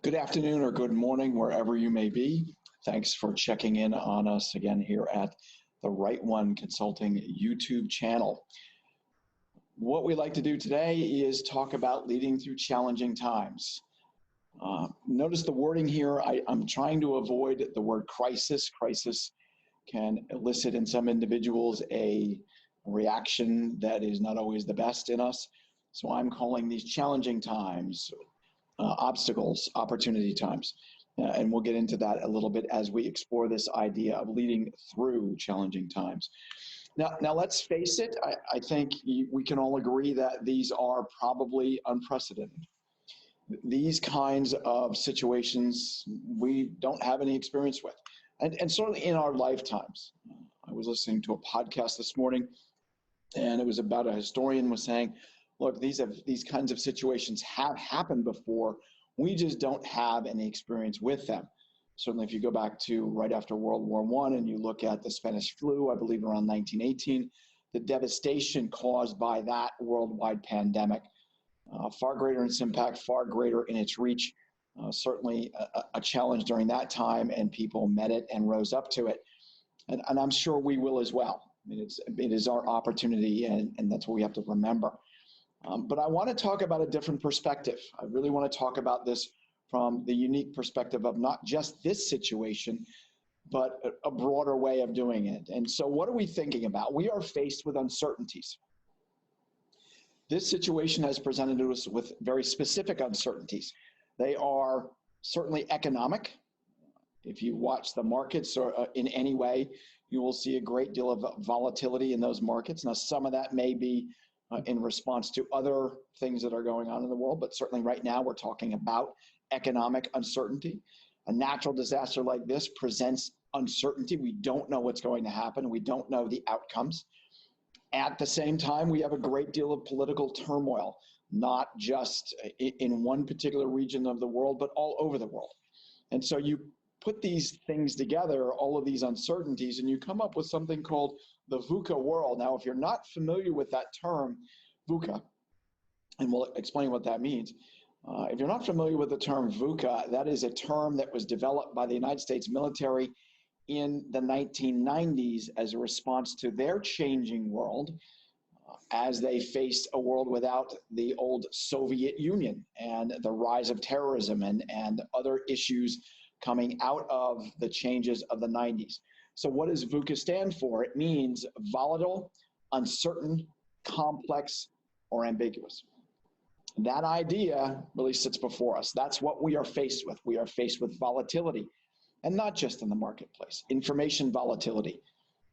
Good afternoon or good morning, wherever you may be. Thanks for checking in on us again here at the Right One Consulting YouTube channel. What we like to do today is talk about leading through challenging times. Notice the wording here. I'm trying to avoid the word crisis. Crisis can elicit in some individuals a reaction that is not always the best in us. So I'm calling these challenging times, obstacles, opportunity times. And we'll get into that a little bit as we explore this idea of leading through challenging times. Now let's face it, I think we can all agree that these are probably unprecedented. These kinds of situations we don't have any experience with, and certainly in our lifetimes. I was listening to a podcast this morning, and it was about a historian was saying, look, these kinds of situations have happened before. We just don't have any experience with them. Certainly, if you go back to right after World War I and you look at the Spanish flu, I believe around 1918, the devastation caused by that worldwide pandemic, far greater in its impact, far greater in its reach, certainly a challenge during that time, and people met it and rose up to it. And I'm sure we will as well. I mean, it is our opportunity, and that's what we have to remember. But I want to talk about a different perspective. I really want to talk about this from the unique perspective of not just this situation, but a broader way of doing it. And so what are we thinking about? We are faced with uncertainties. This situation has presented us with very specific uncertainties. They are certainly economic. If you watch the markets or in any way, you will see a great deal of volatility in those markets. Now, some of that may be in response to other things that are going on in the world, but certainly right now we're talking about economic uncertainty. A natural disaster like this presents uncertainty. We don't know what's going to happen. We don't know the outcomes. At the same time, we have a great deal of political turmoil, not just in one particular region of the world, but all over the world. And so you put these things together, all of these uncertainties, and you come up with something called the VUCA world. Now, if you're not familiar with that term, VUCA, and we'll explain what that means. If you're not familiar with the term VUCA, that is a term that was developed by the United States military in the 1990s as a response to their changing world as they faced a world without the old Soviet Union and the rise of terrorism and other issues coming out of the changes of the 90s. So what does VUCA stand for? It means volatile, uncertain, complex, or ambiguous. That idea really sits before us. That's what we are faced with. We are faced with volatility, and not just in the marketplace. Information volatility,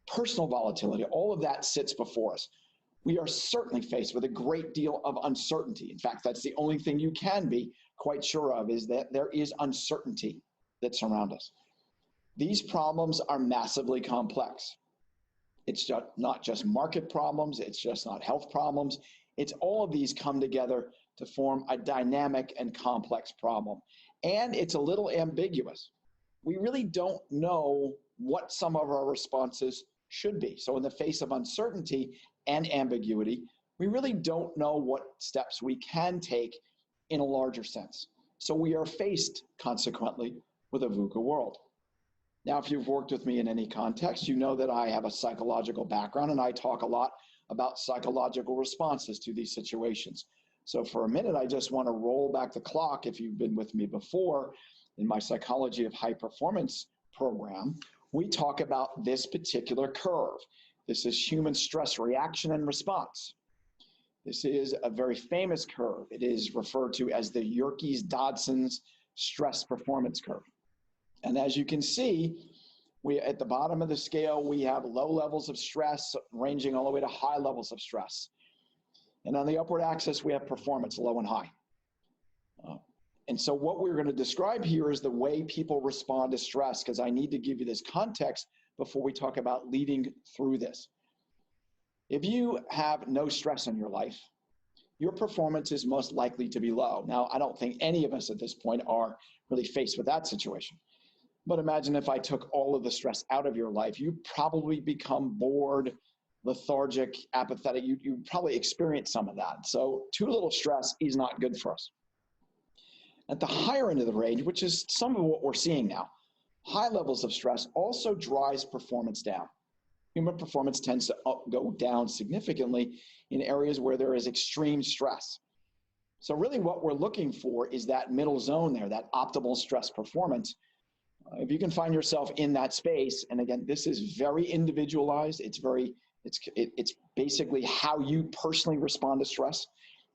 personal volatility, all of that sits before us. We are certainly faced with a great deal of uncertainty. In fact, that's the only thing you can be quite sure of, is that there is uncertainty that surround us. These problems are massively complex. It's not just market problems, it's just not health problems. It's all of these come together to form a dynamic and complex problem. And it's a little ambiguous. We really don't know what some of our responses should be. So in the face of uncertainty and ambiguity, we really don't know what steps we can take in a larger sense. So we are faced, consequently, with a VUCA world. Now, if you've worked with me in any context, you know that I have a psychological background, and I talk a lot about psychological responses to these situations. So for a minute, I just want to roll back the clock. If you've been with me before in my Psychology of High Performance program, we talk about this particular curve. This is human stress reaction and response. This is a very famous curve. It is referred to as the Yerkes-Dodson's stress performance curve. And as you can see, at the bottom of the scale, we have low levels of stress ranging all the way to high levels of stress. And on the upward axis, we have performance, low and high. And so what we're going to describe here is the way people respond to stress, because I need to give you this context before we talk about leading through this. If you have no stress in your life, your performance is most likely to be low. Now, I don't think any of us at this point are really faced with that situation. But imagine if I took all of the stress out of your life, you probably become bored, lethargic, apathetic. You probably experience some of that. So too little stress is not good for us. At the higher end of the range, which is some of what we're seeing now, high levels of stress also drives performance down. Human performance tends to go down significantly in areas where there is extreme stress. So really what we're looking for is that middle zone there, that optimal stress performance. If you can find yourself in that space, and again, this is very individualized. It's basically how you personally respond to stress.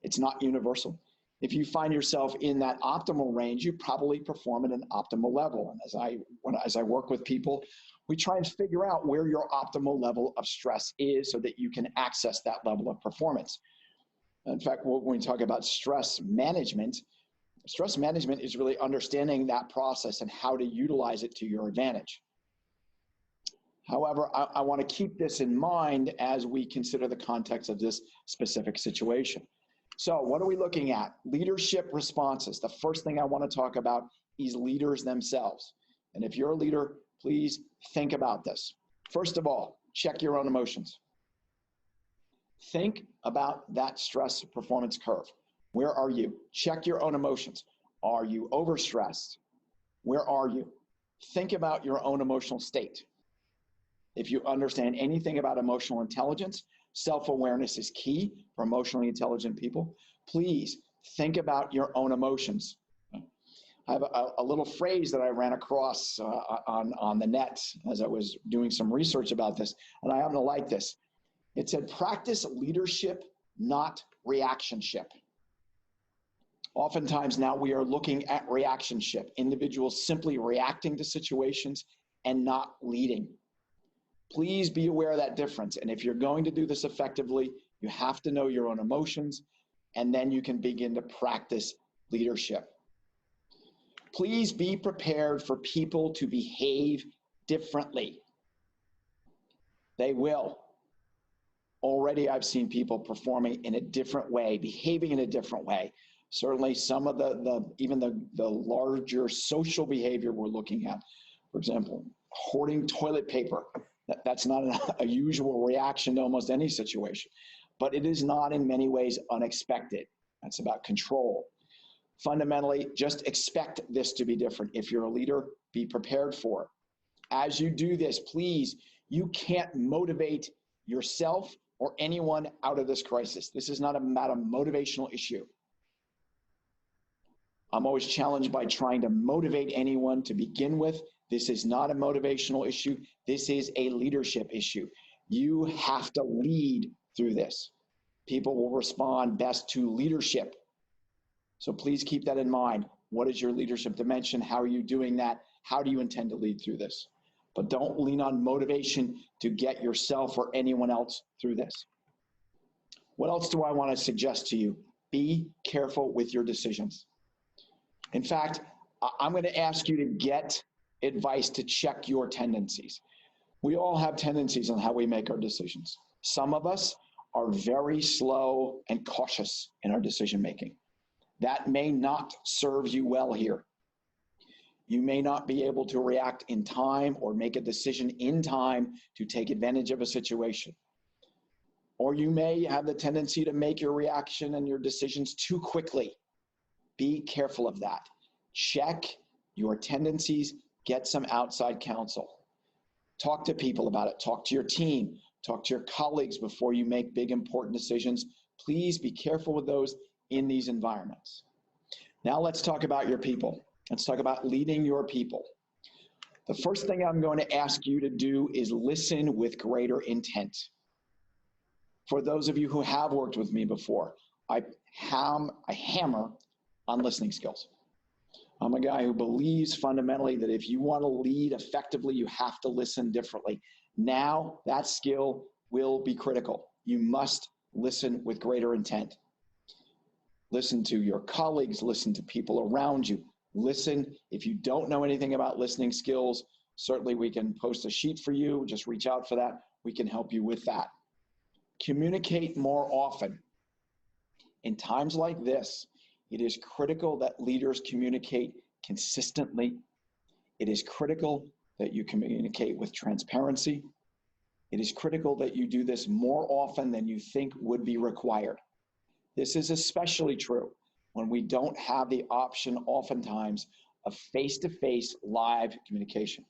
It's not universal. If you find yourself in that optimal range, you probably perform at an optimal level. And as I work with people, we try and figure out where your optimal level of stress is so that you can access that level of performance. In fact, when we talk about stress management is really understanding that process and how to utilize it to your advantage. However, I want to keep this in mind as we consider the context of this specific situation. So what are we looking at? Leadership responses. The first thing I want to talk about is leaders themselves. And if you're a leader, please think about this. First of all, check your own emotions. Think about that stress performance curve. Where are you? Check your own emotions. Are you overstressed? Where are you? Think about your own emotional state. If you understand anything about emotional intelligence, self-awareness is key for emotionally intelligent people. Please think about your own emotions. I have a little phrase that I ran across on the net as I was doing some research about this, and I happen to like this. It said, practice leadership, not reactionship. Oftentimes now we are looking at reactionship, individuals simply reacting to situations and not leading. Please be aware of that difference. And if you're going to do this effectively, you have to know your own emotions, and then you can begin to practice leadership. Please be prepared for people to behave differently. They will. Already I've seen people performing in a different way, behaving in a different way. Certainly some of even the larger social behavior we're looking at. For example, hoarding toilet paper. That's not a usual reaction to almost any situation, but it is not in many ways unexpected. That's about control. Fundamentally, just expect this to be different. If you're a leader, be prepared for it. As you do this, please, you can't motivate yourself or anyone out of this crisis. This is not about a motivational issue. I'm always challenged by trying to motivate anyone to begin with. This is not a motivational issue. This is a leadership issue. You have to lead through this. People will respond best to leadership. So please keep that in mind. What is your leadership dimension? How are you doing that? How do you intend to lead through this? But don't lean on motivation to get yourself or anyone else through this. What else do I want to suggest to you? Be careful with your decisions. In fact, I'm going to ask you to get advice to check your tendencies. We all have tendencies on how we make our decisions. Some of us are very slow and cautious in our decision making. That may not serve you well here. You may not be able to react in time or make a decision in time to take advantage of a situation. Or you may have the tendency to make your reaction and your decisions too quickly. Be careful of that. Check your tendencies, get some outside counsel. Talk to people about it. Talk to your team. Talk to your colleagues before you make big, important decisions. Please be careful with those in these environments. Now let's talk about your people. Let's talk about leading your people. The first thing I'm going to ask you to do is listen with greater intent. For those of you who have worked with me before, I hammer on listening skills. I'm a guy who believes fundamentally that if you want to lead effectively, you have to listen differently. Now that skill will be critical. You must listen with greater intent. Listen to your colleagues, listen to people around you. Listen, if you don't know anything about listening skills, certainly we can post a sheet for you. Just reach out for that. We can help you with that. Communicate more often. In times like this, it is critical that leaders communicate consistently. It is critical that you communicate with transparency. It is critical that you do this more often than you think would be required. This is especially true when we don't have the option oftentimes of face-to-face live communication.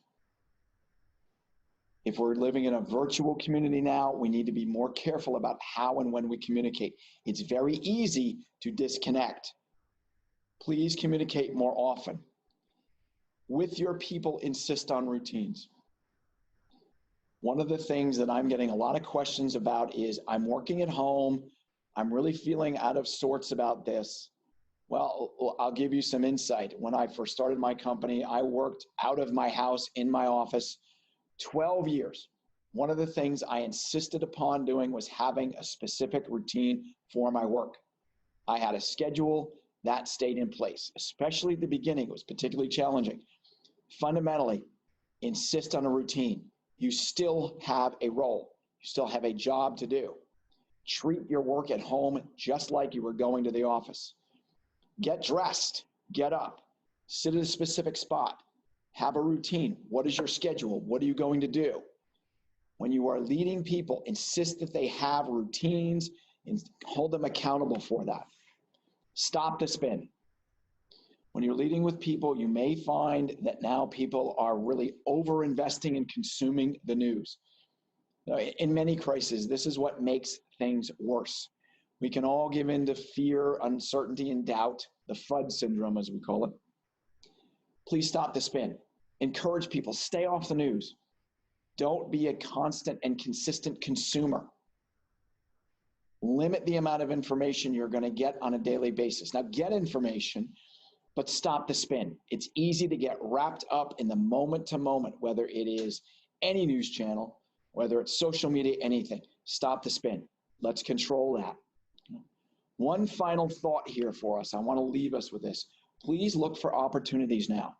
If we're living in a virtual community now, we need to be more careful about how and when we communicate. It's very easy to disconnect. Please communicate more often. With your people, insist on routines. One of the things that I'm getting a lot of questions about is, I'm working at home, I'm really feeling out of sorts about this. Well, I'll give you some insight. When I first started my company, I worked out of my house in my office 12 years. One of the things I insisted upon doing was having a specific routine for my work. I had a schedule that stayed in place, especially at the beginning. It was particularly challenging. Fundamentally, insist on a routine. You still have a role. You still have a job to do. Treat your work at home just like you were going to the office. Get dressed, get up, sit at a specific spot. Have a routine. What is your schedule? What are you going to do? When you are leading people, insist that they have routines and hold them accountable for that. Stop the spin. When you're leading with people, you may find that now people are really over-investing in consuming the news. In many crises, this is what makes things worse. We can all give in to fear, uncertainty, and doubt, the FUD syndrome, as we call it. Please stop the spin. Encourage people, stay off the news. Don't be a constant and consistent consumer. Limit the amount of information you're going to get on a daily basis. Now, get information, but stop the spin. It's easy to get wrapped up in the moment to moment, whether it is any news channel, whether it's social media, anything. Stop the spin. Let's control that. One final thought here for us. I want to leave us with this. Please look for opportunities now.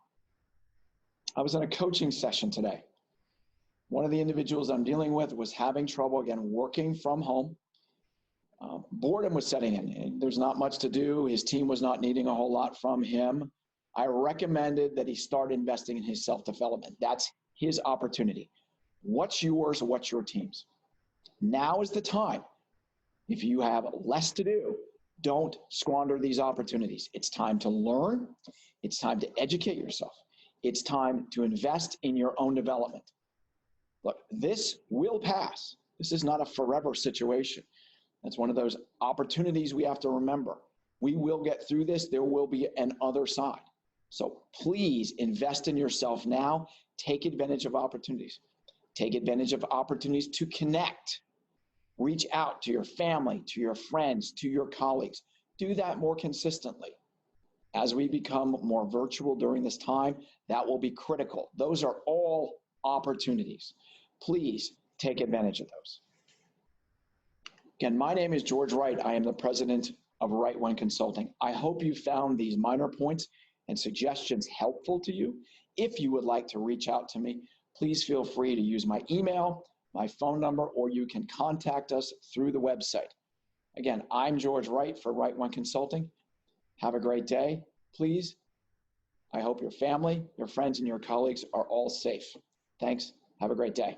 I was in a coaching session today. One of the individuals I'm dealing with was having trouble, again, working from home. Boredom was setting in, and there's not much to do. His team was not needing a whole lot from him. I recommended that he start investing in his self-development. That's his opportunity. What's yours? What's your team's? Now is the time. If you have less to do, don't squander these opportunities. It's time to learn. It's time to educate yourself. It's time to invest in your own development. Look, this will pass. This is not a forever situation. That's one of those opportunities we have to remember. We will get through this. There will be an other side. So please invest in yourself now. Take advantage of opportunities. Take advantage of opportunities to connect. Reach out to your family, to your friends, to your colleagues. Do that more consistently. As we become more virtual during this time, that will be critical. Those are all opportunities. Please take advantage of those. Again, my name is George Wright. I am the president of Right One Consulting. I hope you found these minor points and suggestions helpful to you. If you would like to reach out to me, please feel free to use my email, my phone number, or you can contact us through the website. Again, I'm George Wright for Right One Consulting. Have a great day. Please, I hope your family, your friends, and your colleagues are all safe. Thanks. Have a great day.